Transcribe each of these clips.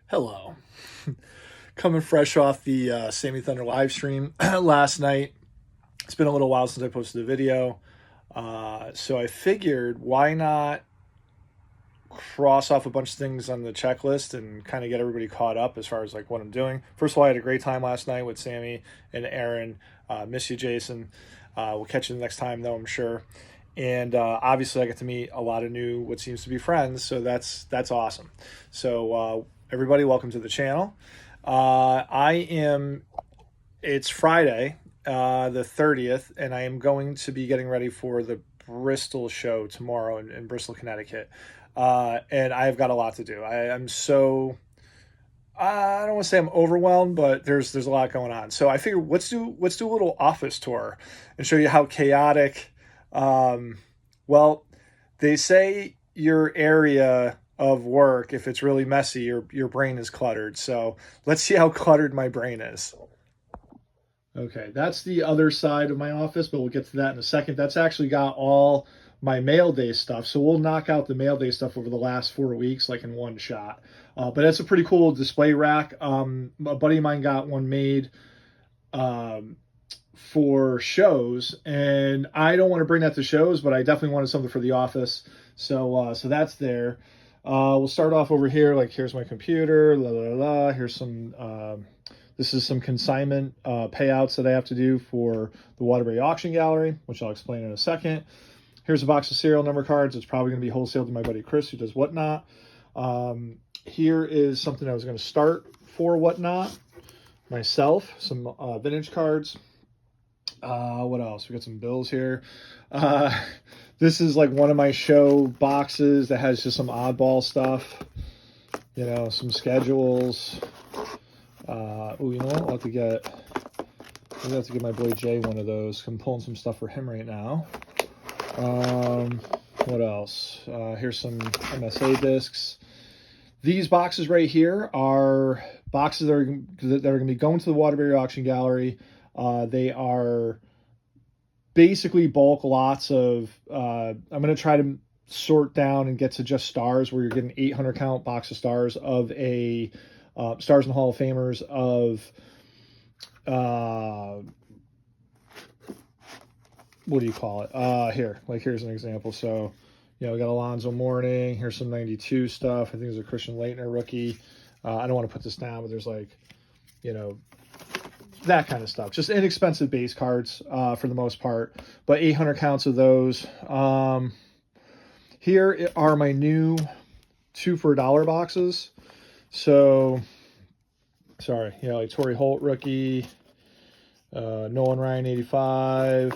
Hello. Coming fresh off the Sammy Thunder live stream last night. It's been a little while since I posted a video. So I figured why not cross off a bunch of things on the checklist and kind of get everybody caught up as far as like what I'm doing. First of all, I had a great time last night with Sammy and Aaron. Miss you, Jason. We'll catch you the next time, though, I'm sure. And obviously, I get to meet a lot of new, what seems to be friends. So that's awesome. So everybody, welcome to the channel. It's Friday, the 30th, and I am going to be getting ready for the Bristol show tomorrow in Bristol, Connecticut. And I've got a lot to do. I'm so, I don't want to say I'm overwhelmed, but there's a lot going on. So I figured let's do a little office tour and show you how chaotic. Well, they say your area of work, if it's really messy, your brain is cluttered. So let's see how cluttered my brain is. Okay, that's the other side of my office, but we'll get to that in a second. That's actually got all my mail day stuff. So we'll knock out the mail day stuff over the last 4 weeks, like in one shot. But that's a pretty cool display rack. A buddy of mine got one made for shows, and I don't want to bring that to shows, but I definitely wanted something for the office. So that's there. We'll start off over here. Like, here's my computer. La la la. Here's some. This is some consignment payouts that I have to do for the Waterbury Auction Gallery, which I'll explain in a second. Here's a box of serial number cards. It's probably going to be wholesaled to my buddy Chris, who does Whatnot. Here is something I was going to start for Whatnot myself. Some vintage cards. What else? We got some bills here. This is like one of my show boxes that has just some oddball stuff. You know, some schedules. Oh, you know what? I'll have to get my boy Jay one of those. I'm pulling some stuff for him right now. What else? Here's some MSA discs. These boxes right here are boxes that are going to be going to the Waterbury Auction Gallery. They are basically bulk lots of, I'm going to try to sort down and get to just stars, where you're getting 800 count box of stars of a, Stars and Hall of Famers of, what do you call it? Here's an example. So, you know, we got Alonzo Mourning. Here's some 92 stuff. I think there's a Christian Laettner rookie. I don't want to put this down, but there's like, you know, that kind of stuff. Just inexpensive base cards for the most part, but 800 counts of those. Here are my new 2 for $1 boxes. So, sorry, you know, like Torrey Holt rookie, Nolan Ryan 85.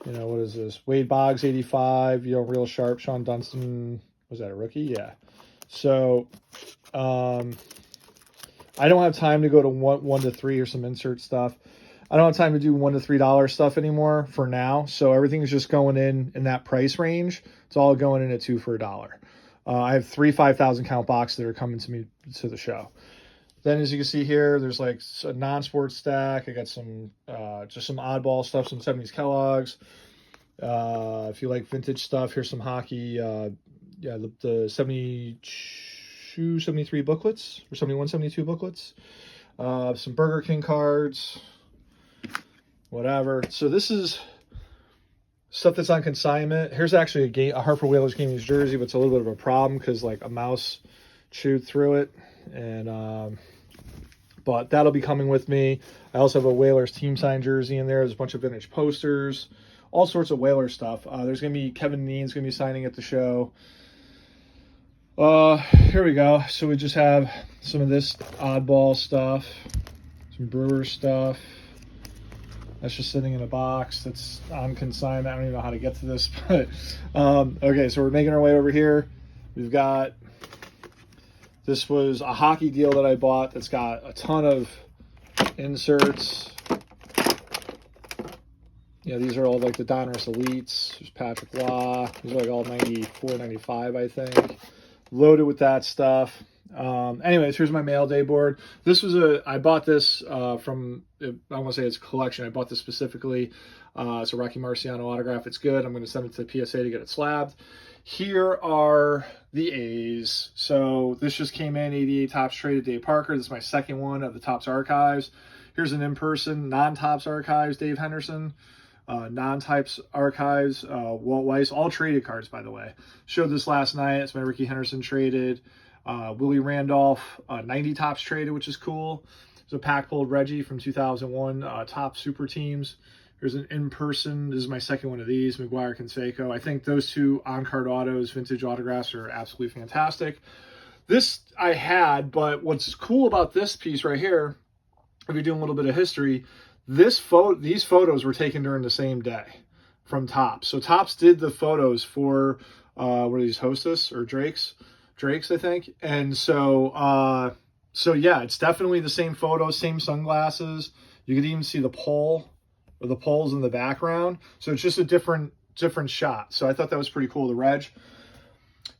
You know, what is this? Wade Boggs 85. You know, real sharp. Sean Dunston, was that a rookie? Yeah. So, I don't have time to go to one to three or some insert stuff. I don't have time to do $1 to $3 stuff anymore for now. So everything's just going in that price range. It's all going in at 2 for $1. I have 3 5,000 count boxes that are coming to me to the show. Then, as you can see here, there's like a non-sports stack. I got some just some oddball stuff, some 70s Kellogg's. If you like vintage stuff, here's some hockey. The 72, 73 booklets, or 71, 72 booklets. Some Burger King cards, whatever. So this is stuff that's on consignment. Here's actually a Harper Whalers Gaming's jersey, but it's a little bit of a problem because like a mouse chewed through it. And but that'll be coming with me. I also have a Whalers team sign jersey in there. There's a bunch of vintage posters, all sorts of Whalers stuff. There's gonna be Kevin Neen's gonna be signing at the show. Here we go. So we just have some of this oddball stuff, some Brewers stuff. That's just sitting in a box that's on consignment. I don't even know how to get to this, but okay, so we're making our way over here. We've got, this was a hockey deal that I bought that's got a ton of inserts. Yeah, these are all like the Donruss Elites. There's Patrick Waugh. These are like all 94, 95, I think. Loaded with that stuff. Anyways, here's my mail day board. This was I bought this from, I want to say it's a collection. I bought this specifically. It's a Rocky Marciano autograph. It's good. I'm going to send it to the PSA to get it slabbed. Here are the A's. So this just came in, 88 Topps traded Dave Parker. This is my second one of the Topps Archives. Here's an in-person non-Topps Archives, Dave Henderson. Non-Types Archives, Walt Weiss, all traded cards, by the way. Showed this last night. It's my Ricky Henderson traded. Willie Randolph, 90 Topps traded, which is cool. There's a pack pulled Reggie from 2001, Top Super Teams. Here's an in-person. This is my second one of these, McGuire Canseco. I think those two on-card autos, vintage autographs, are absolutely fantastic. This I had, but what's cool about this piece right here, if you're doing a little bit of history, these photos were taken during the same day from Topps. So Topps did the photos for, what are these, Hostess or Drake's, I think. And so, yeah, it's definitely the same photos, same sunglasses. You could even see the pole or the poles in the background. So it's just a different shot. So I thought that was pretty cool, the reg.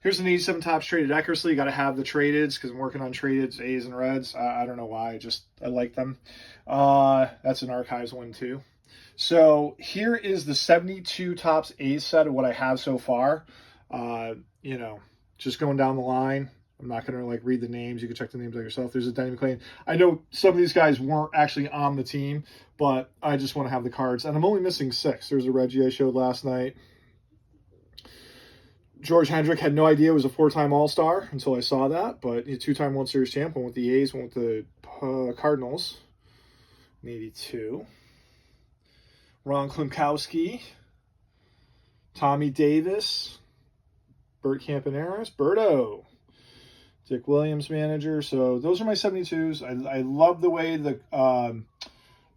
Here's an 87 Topps traded Eckersley. You got to have the tradeds because I'm working on tradeds, A's and Reds. I don't know why. I like them. That's an Archives one too. So here is the 72 Topps A's set of what I have so far. You know, just going down the line. I'm not going to like read the names. You can check the names out yourself. There's a Denny McClain. I know some of these guys weren't actually on the team, but I just want to have the cards. And I'm only missing 6. There's a Reggie I showed last night. George Hendrick, had no idea it was a 4-time All-Star until I saw that, but 2-time World Series champ, one with the A's, one with the Cardinals, in 82. Ron Klimkowski, Tommy Davis, Bert Campaneris, Berto, Dick Williams manager. So those are my 72s. I love the way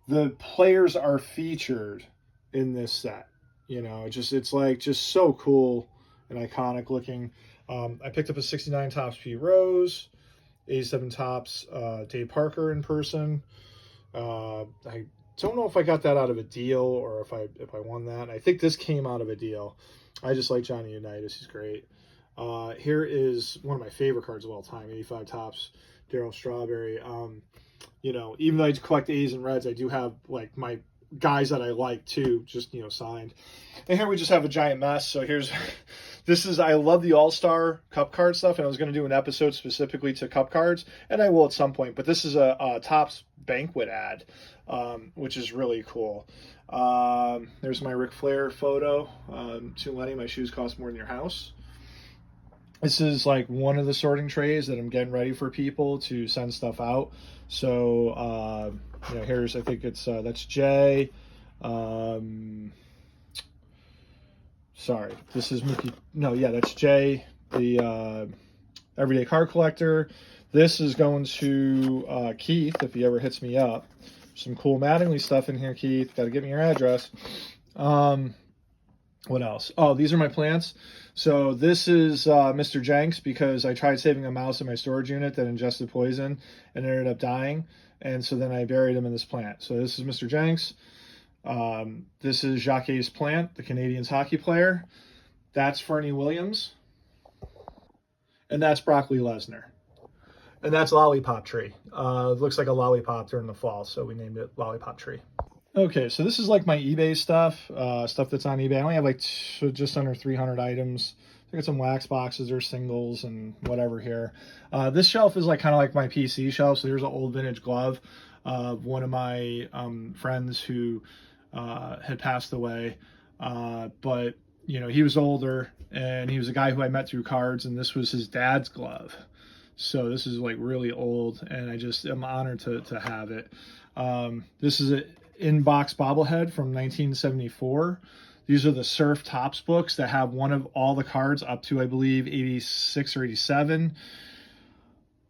the players are featured in this set. You know, it's like just so cool and iconic looking. I picked up a 69 Topps Pete Rose, 87 Topps Dave Parker in person. I don't know if I got that out of a deal or if I won that. I think this came out of a deal. I just like Johnny Unitas. He's great. Here is one of my favorite cards of all time, 85 Topps Darryl Strawberry. You know, even though I collect A's and Reds, I do have like my guys that I like too, just, you know, signed. And here we just have a giant mess. So here's, I love the All-Star Cup card stuff, and I was going to do an episode specifically to Cup cards, and I will at some point, but this is a Topps banquet ad, which is really cool. There's my Ric Flair photo. To Lenny, my shoes cost more than your house. This is like one of the sorting trays that I'm getting ready for people to send stuff out. So, you know, here's, I think it's, that's Jay. Sorry, this is Mickey. No, yeah, that's Jay, the everyday card collector. This is going to Keith if he ever hits me up. Some cool Mattingly stuff in here, Keith. Got to give me your address. What else? Oh, these are my plants. So this is Mr. Jenks, because I tried saving a mouse in my storage unit that ingested poison and ended up dying. And so then I buried him in this plant. So this is Mr. Jenks. This is Jacques Plant, the Canadiens hockey player. That's Fernie Williams. And that's Broccoli Lesnar. And that's Lollipop Tree. It looks like a lollipop during the fall, so we named it Lollipop Tree. Okay, so this is like my eBay stuff, stuff that's on eBay. I only have like just under 300 items. I got some wax boxes or singles and whatever here. This shelf is like kind of like my PC shelf. So here's an old vintage glove of one of my friends who had passed away. But, you know, he was older, and he was a guy who I met through cards, and this was his dad's glove. So this is like really old, and I just am honored to have it. This is an in-box bobblehead from 1974. These are the Surf Topps books that have one of all the cards up to, I believe, 86 or 87.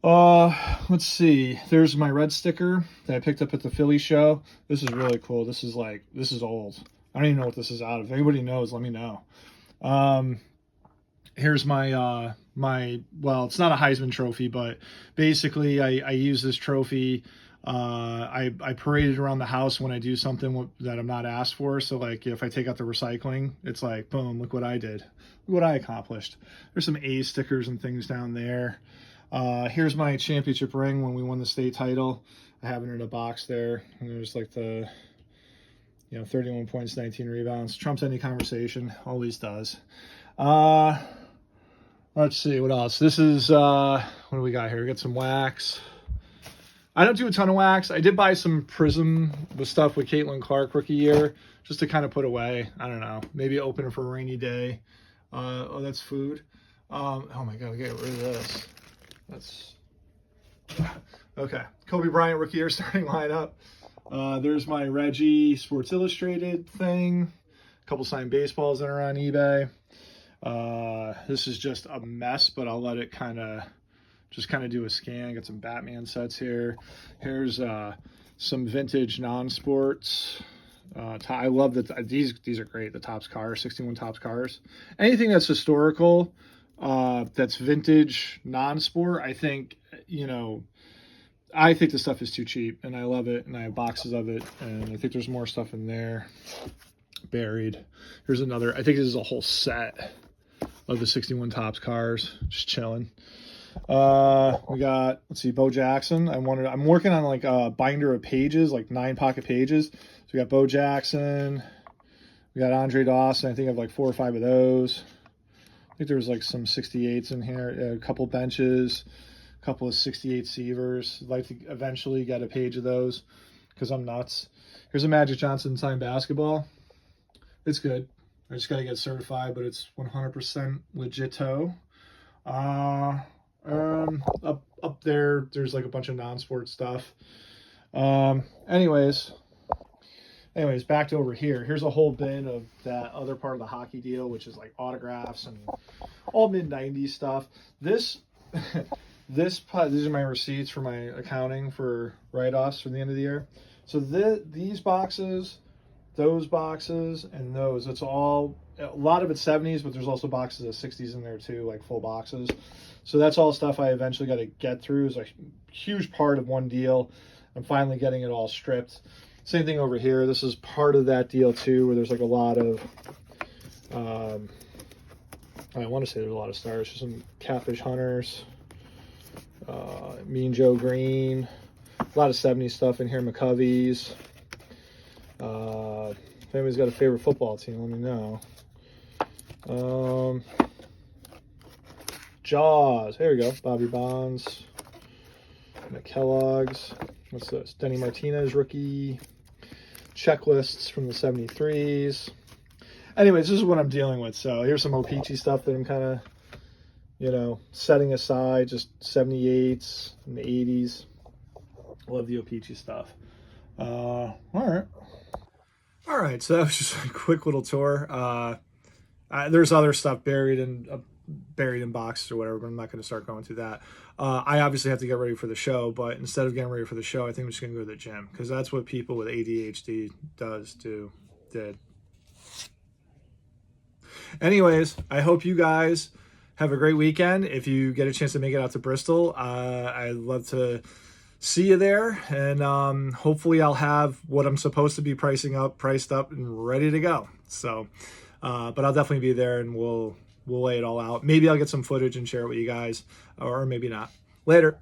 Let's see. There's my red sticker that I picked up at the Philly show. This is really cool. This is old. I don't even know what this is out of. If anybody knows, let me know. Here's my, well, it's not a Heisman trophy, but basically I use this trophy. I parade it around the house when I do something that I'm not asked for. So like if I take out the recycling, it's like, boom, look what I did. Look what I accomplished. There's some A stickers and things down there. Here's my championship ring when we won the state title. I have it in a box there. And there's like the, 31 points, 19 rebounds. Trumps any conversation. Always does. Let's see, what else? This is, what do we got here? We got some wax. I don't do a ton of wax. I did buy some Prism with stuff with Caitlin Clark rookie year, just to kind of put away. I don't know. Maybe open it for a rainy day. Oh, that's food. Oh my God, we get rid of this. That's, okay. Kobe Bryant rookie year starting lineup. There's my Reggie Sports Illustrated thing. A couple signed baseballs that are on eBay. This is just a mess, but I'll let it kind of do a scan. Got some Batman sets here. Here's some vintage non-sports. I love that these are great. The Topps cars, 61 Topps cars. Anything that's historical, that's vintage non-sport, I think the stuff is too cheap, and I love it, and I have boxes of it, and I think there's more stuff in there buried. Here's another. I think this is a whole set of the 61 Topps cars, just chilling. We got, let's see, Bo Jackson. I'm working on like a binder of pages, like 9 pocket pages. So we got Bo Jackson. We got Andre Dawson. I think I have like 4 or 5 of those. I think there's like some 68s in here, a couple benches, a couple of 68 Seavers. I'd like to eventually get a page of those because I'm nuts. Here's a Magic Johnson signed basketball. It's good. I just got to get certified, but it's 100% legit-o. Up there, there's like a bunch of non-sport stuff. Anyways, back to over here. Here's a whole bin of that other part of the hockey deal, which is like autographs and all mid-90s stuff. These are my receipts for my accounting for write-offs for the end of the year. So these boxes, those boxes, and those, it's all, a lot of it's 70s, but there's also boxes of 60s in there too, like full boxes. So that's all stuff I eventually got to get through. It's a huge part of one deal. I'm finally getting it all stripped. Same thing over here. This is part of that deal too, where there's like a lot of, I want to say there's a lot of stars. There's some Catfish Hunters, Mean Joe Green, a lot of 70s stuff in here, McCovey's. If anybody's got a favorite football team, let me know. Jaws, there we go. Bobby Bonds, McKellogg's. What's this? Denny Martinez rookie. Checklists from the 73s. Anyways, this is what I'm dealing with. So here's some O-Pee-Chee stuff that I'm kind of, setting aside. Just 78s and the 80s. Love the O-Pee-Chee stuff. All right, so that was just a quick little tour. There's other stuff buried in boxes or whatever, but I'm not going to start going through that. I obviously have to get ready for the show, but instead of getting ready for the show, I think I'm just going to go to the gym because that's what people with ADHD did. Anyways, I hope you guys have a great weekend. If you get a chance to make it out to Bristol, I'd love to see you there, and hopefully I'll have what I'm supposed to be priced up and ready to go. So, but I'll definitely be there, and we'll lay it all out. Maybe I'll get some footage and share it with you guys, or maybe not. Later.